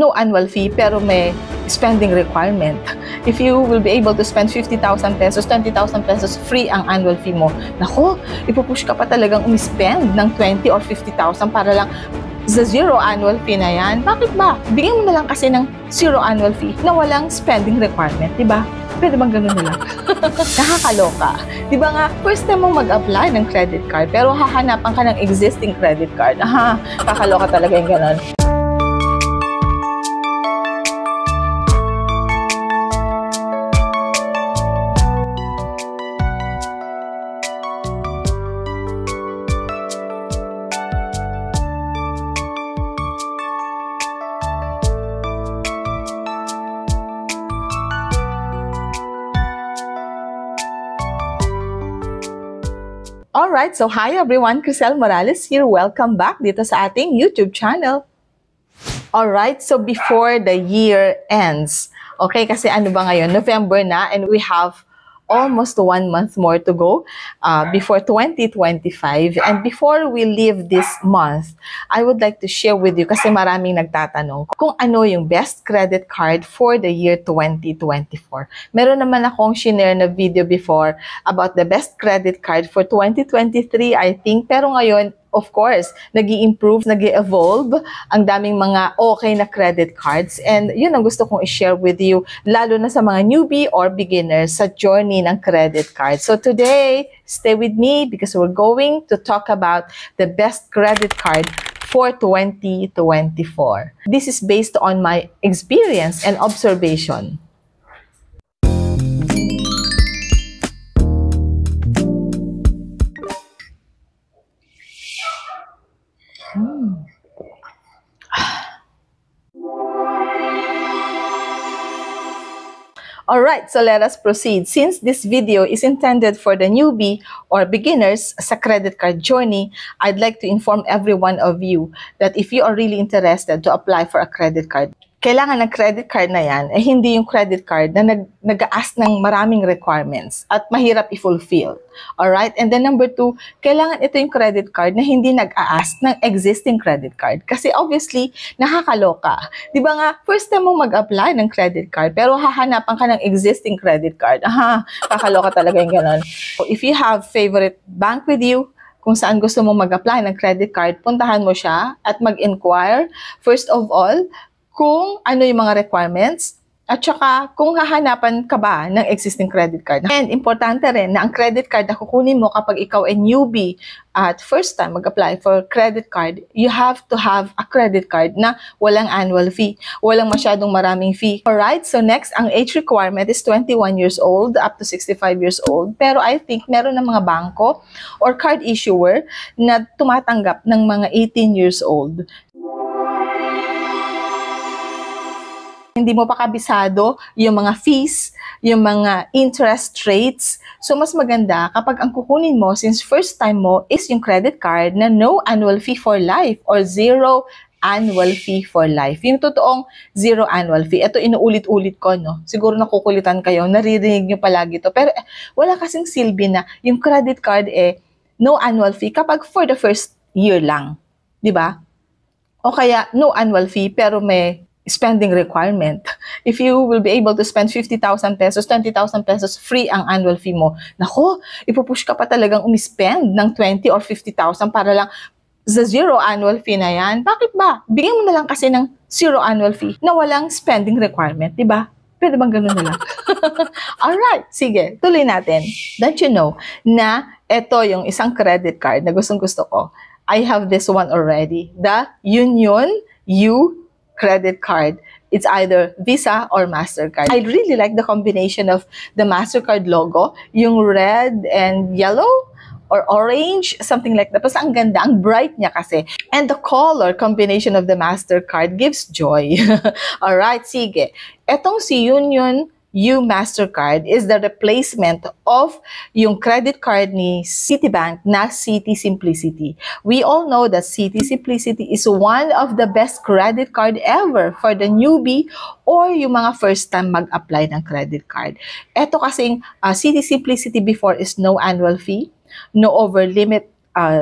no annual fee pero may spending requirement. If you will be able to spend 50,000 pesos, 20,000 pesos, free ang annual fee mo. Nako, ipupush ka pa talagang umispend ng 20 or 50,000 para lang sa zero annual fee na yan. Bakit ba? Bigyan mo na lang kasi ng zero annual fee na walang spending requirement, di ba? Pwede bang ganun na lang? Nakakaloka. Di ba nga, first time mo mag-apply ng credit card pero hahanapan ka ng existing credit card. Aha, kakaloka talaga yung ganun. Alright, so hi everyone, Crisel Morales here. Welcome back dito sa ating YouTube channel. Alright, so before the year ends, okay, kasi ano ba ngayon? November na and we have almost 1 month more to go before 2025. And before we leave this month, I would like to share with you, kasi maraming nagtatanong, kung ano yung best credit card for the year 2024. Meron naman akong shinare na video before about the best credit card for 2023, I think. Pero ngayon, of course, nag-i-improve, nag-i-evolve ang daming mga okay na credit cards. And yun ang gusto kong i-share with you, lalo na sa mga newbie or beginners sa journey ng credit card. So today, stay with me because we're going to talk about the best credit card for 2024. This is based on my experience and observation. Alright, so let us proceed. Since this video is intended for the newbie or beginners sa credit card journey, I'd like to inform every one of you that if you are really interested to apply for a credit card, kailangan ng credit card na yan ay hindi yung credit card na nag-a-ask ng maraming requirements at mahirap i-fulfill. Alright? And then number 2, kailangan ito yung credit card na hindi nag-a-ask ng existing credit card. Kasi obviously, nakakaloka. Di ba nga, first time mo mag-apply ng credit card pero hahanapan ka ng existing credit card. Aha, kakaloka talaga yung ganun. So if you have favorite bank with you, kung saan gusto mo mag-apply ng credit card, puntahan mo siya at mag-inquire. First of all, kung ano yung mga requirements, at saka kung hahanapan ka ba ng existing credit card. And importante rin na ang credit card na kukunin mo kapag ikaw ay newbie at first time mag-apply for credit card, you have to have a credit card na walang annual fee. Walang masyadong maraming fee. Alright, so next, ang age requirement is 21 years old up to 65 years old. Pero I think meron ng mga bangko or card issuer na tumatanggap ng mga 18 years old. Hindi mo pa kabisado yung mga fees, yung mga interest rates. So, mas maganda kapag ang kukunin mo, since first time mo, is yung credit card na no annual fee for life or zero annual fee for life. Yung totoong zero annual fee. Ito, inuulit-ulit ko, no? Siguro nakukulitan kayo, naririnig nyo palagi to. Pero wala kasing silbi na yung credit card no annual fee kapag for the first year lang. Diba? O kaya, no annual fee pero may spending requirement. If you will be able to spend 50,000 pesos, 20,000 pesos, free ang annual fee mo. Nako, ipupush ka pa talagang umispend ng 20 or 50,000 para lang sa zero annual fee na yan. Bakit ba? Bigyan mo na lang kasi ng zero annual fee na walang spending requirement, di ba? Pwede bang ganun na lang? Alright, sige, tuloy natin. Don't you know na ito yung isang credit card na gustong-gusto ko. I have this one already. The Union U credit card. It's either Visa or MasterCard. I really like the combination of the MasterCard logo, yung red and yellow or orange, something like that. Basta ang ganda, ang bright niya kasi. And the color combination of the MasterCard gives joy. Alright, sige. Etong si Union U MasterCard is the replacement of yung credit card ni Citibank na Citi Simplicity. We all know that Citi Simplicity is one of the best credit card ever for the newbie or yung mga first time mag-apply ng credit card. Ito kasing Citi Simplicity before is no annual fee, no over limit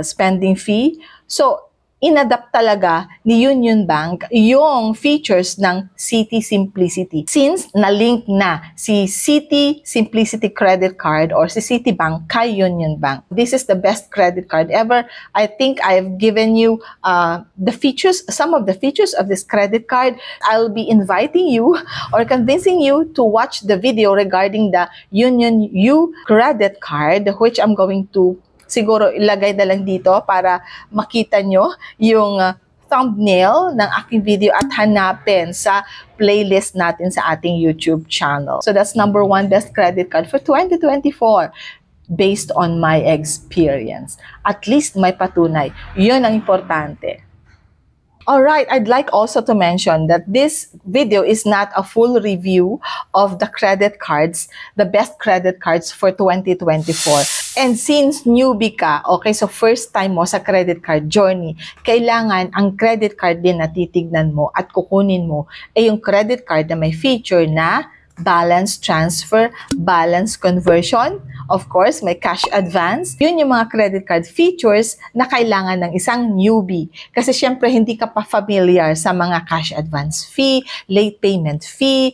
spending fee. So, inadapt talaga ni Union Bank yung features ng Citi Simplicity. Since na-link na si Citi Simplicity Credit Card or si Citibank kay Union Bank. This is the best credit card ever. I think I've given you the features, some of the features of this credit card. I'll be inviting you or convincing you to watch the video regarding the Union U credit card, which I'm going to siguro ilagay na lang dito para makita nyo yung thumbnail ng aking video at hanapin sa playlist natin sa ating YouTube channel. So that's number 1 best credit card for 2024 based on my experience. At least may patunay. Yun ang importante. Alright, I'd like also to mention that this video is not a full review of the credit cards, the best credit cards for 2024. And since newbie ka, okay, so first time mo sa credit card journey, kailangan ang credit card din na titignan mo at kukunin mo ay yung credit card na may feature na balance transfer, balance conversion, of course, may cash advance. Yun yung mga credit card features na kailangan ng isang newbie. Kasi syempre, hindi ka pa familiar sa mga cash advance fee, late payment fee,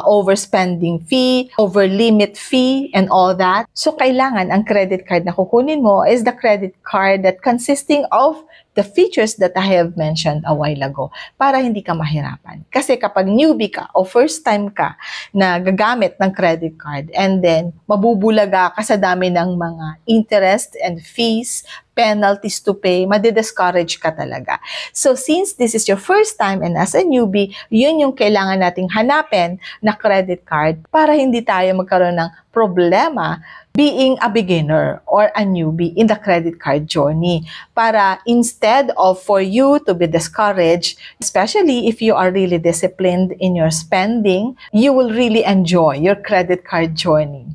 overspending fee, over limit fee, and all that. So, kailangan ang credit card na kukunin mo is the credit card that consisting of the features that I have mentioned a while ago para hindi ka mahirapan. Kasi kapag newbie ka o first time ka na gagamit ng credit card and then mabubulaga ka sa dami ng mga interest and fees, penalties to pay, madidiscourage ka talaga. So since this is your first time and as a newbie, yun yung kailangan nating hanapin na credit card para hindi tayo magkaroon ng problema being a beginner or a newbie in the credit card journey. Para instead of for you to be discouraged, especially if you are really disciplined in your spending, you will really enjoy your credit card journey.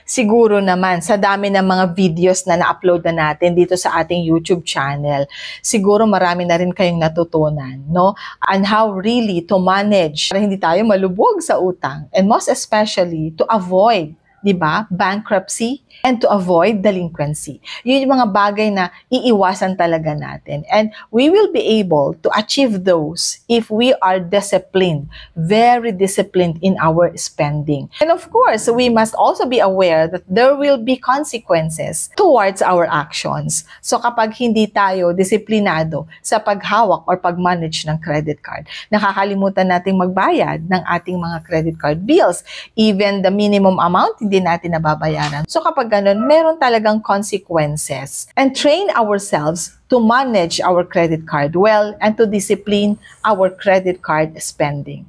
Siguro naman, sa dami ng mga videos na na-upload na natin dito sa ating YouTube channel, siguro marami na rin kayong natutunan, no? And how really to manage para hindi tayo malubog sa utang. And most especially, to avoid, diba, bankruptcy and to avoid delinquency. Yun yung mga bagay na iiwasan talaga natin. And we will be able to achieve those if we are disciplined, very disciplined in our spending. And of course, we must also be aware that there will be consequences towards our actions. So kapag hindi tayo disiplinado sa paghawak or pag-manage ng credit card, nakakalimutan nating magbayad ng ating mga credit card bills. Even the minimum amount, hindi natin nababayaran. So kapag ganun, meron talagang consequences. And train ourselves to manage our credit card well and to discipline our credit card spending.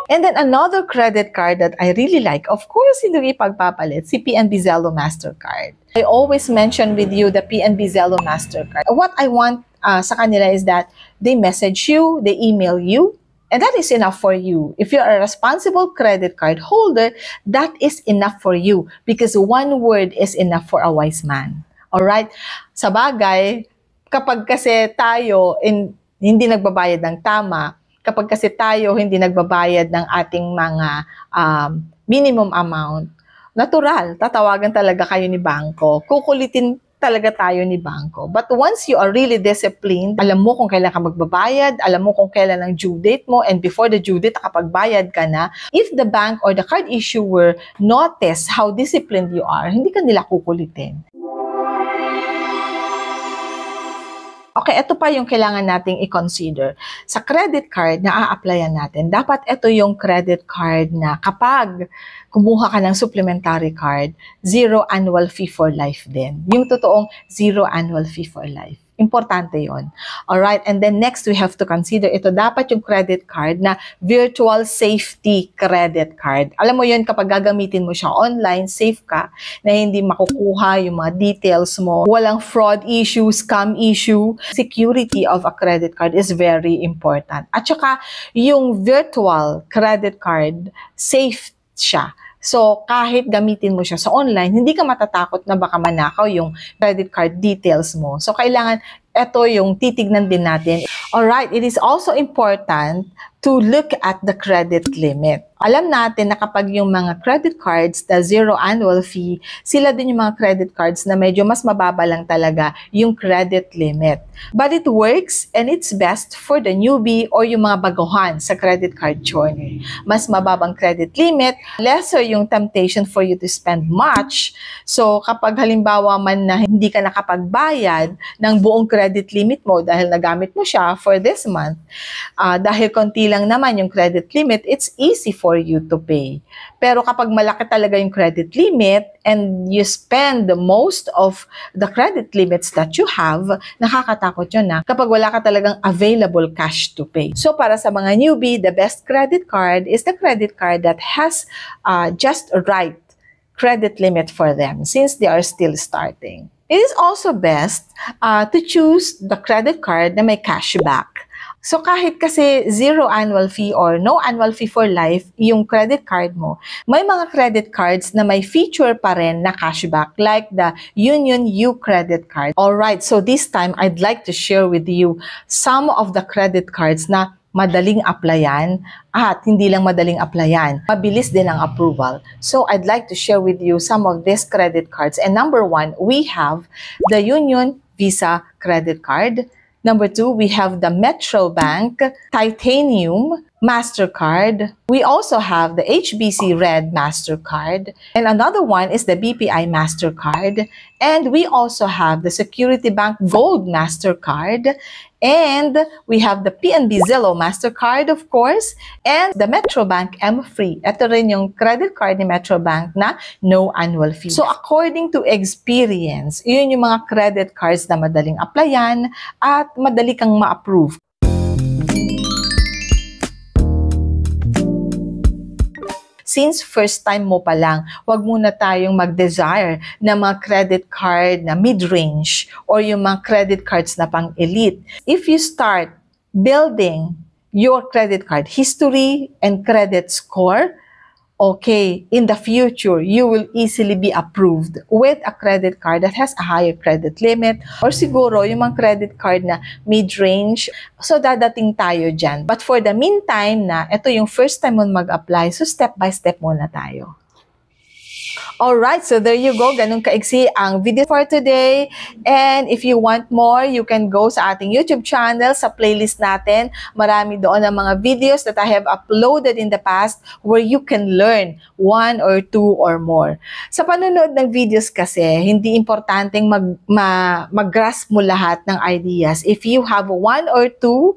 And then another credit card that I really like, of course, hindi ipagpapalit, si PNB Zelo Mastercard. I always mention with you the PNB Zelo Mastercard. What I want sa kanila is that they message you, they email you, and that is enough for you. If you're a responsible credit card holder, that is enough for you because one word is enough for a wise man. Alright? Sa bagay, kapag kasi tayo hindi nagbabayad ng tama, kapag kasi tayo hindi nagbabayad ng ating mga minimum amount, natural, tatawagan talaga kayo ni bangko. Kukulitin talaga tayo ni bangko. But once you are really disciplined, alam mo kung kailan ka magbabayad, alam mo kung kailan ang due date mo, and before the due date, nakapagbayad ka na, if the bank or the card issuer notice how disciplined you are, hindi ka nila kukulitin. Okay, ito pa yung kailangan nating i-consider. Sa credit card na a-applyan natin, dapat ito yung credit card na kapag kumuha ka ng supplementary card, 0 annual fee for life din. Yung totoong 0 annual fee for life. Importante yon. Alright, and then next we have to consider, ito dapat yung credit card na virtual safety credit card. Alam mo yun, kapag gagamitin mo siya online, safe ka, na hindi makukuha yung mga details mo. Walang fraud issue, scam issue. Security of a credit card is very important. At saka, yung virtual credit card, safe siya. So, kahit gamitin mo siya sa online, hindi ka matatakot na baka manakaw yung credit card details mo. So, kailangan ito yung titignan din natin. Alright, it is also important to look at the credit limit. Alam natin na kapag yung mga credit cards na zero annual fee, sila din yung mga credit cards na medyo mas mababa lang talaga yung credit limit. But it works and it's best for the newbie or yung mga baguhan sa credit card journey. Mas mababang credit limit, lesser yung temptation for you to spend much. So kapag halimbawa man na hindi ka nakapagbayad ng buong credit limit mo dahil nagamit mo siya for this month, dahil konti lang naman yung credit limit, it's easy for you to pay. Pero kapag malaki talaga yung credit limit and you spend the most of the credit limits that you have, nakakatakot yun na kapag wala ka talagang available cash to pay. So para sa mga newbie, the best credit card is the credit card that has just right credit limit for them since they are still starting. It is also best to choose the credit card na may cashback. So kahit kasi zero annual fee or no annual fee for life yung credit card mo, may mga credit cards na may feature pa rin na cashback like the Union U credit card. Alright, so this time I'd like to share with you some of the credit cards na madaling applyan at hindi lang madaling applyan, mabilis din ang approval. So I'd like to share with you some of these credit cards. And number one, we have the Union Visa credit card. Number two, we have the Metro Bank Titanium MasterCard. We also have the HBC Red MasterCard. And another one is the BPI MasterCard. And we also have the Security Bank Gold MasterCard. And we have the PNB Zillow MasterCard, of course, and the Metro Bank M-Free. Ito rin yung credit card ni Metro Bank na no annual fee. So according to experience, yun yung mga credit cards na madaling applyan at madali kang ma-approve. Since first time mo pa lang, wag muna tayong mag-desire na mga credit card na mid-range or yung mga credit cards na pang-elite. If you start building your credit card history and credit score, okay, in the future, you will easily be approved with a credit card that has a higher credit limit or siguro yung mga credit card na mid-range. So, dadating tayo dyan. But for the meantime na, ito yung first time mo mag-apply, so step by step muna tayo. Alright, so there you go. Ganun kaiksi ang video for today. And if you want more, you can go sa ating YouTube channel, sa playlist natin. Marami doon ang mga videos that I have uploaded in the past where you can learn one or two or more. Sa panonood ng videos kasi, hindi importanteng mag-grasp mo lahat ng ideas. If you have one or two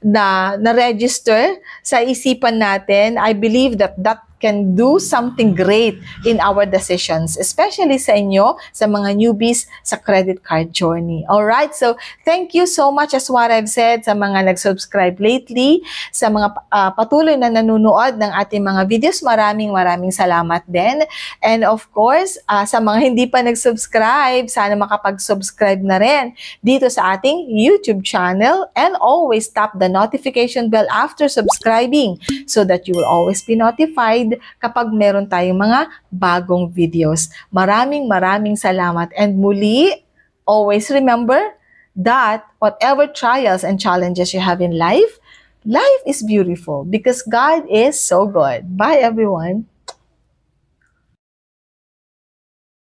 na register sa isipan natin, I believe that can do something great in our decisions, especially sa inyo, sa mga newbies sa credit card journey. Alright, so thank you so much as what I've said sa mga nag-subscribe lately, sa mga patuloy na nanonood ng ating mga videos. Maraming salamat din. And of course, sa mga hindi pa nag-subscribe, sana makapag-subscribe na rin dito sa ating YouTube channel and always tap the notification bell after subscribing so that you will always be notified kapag meron tayong mga bagong videos. Maraming salamat. And muli, always remember that whatever trials and challenges you have in life, life is beautiful because God is so good. Bye everyone!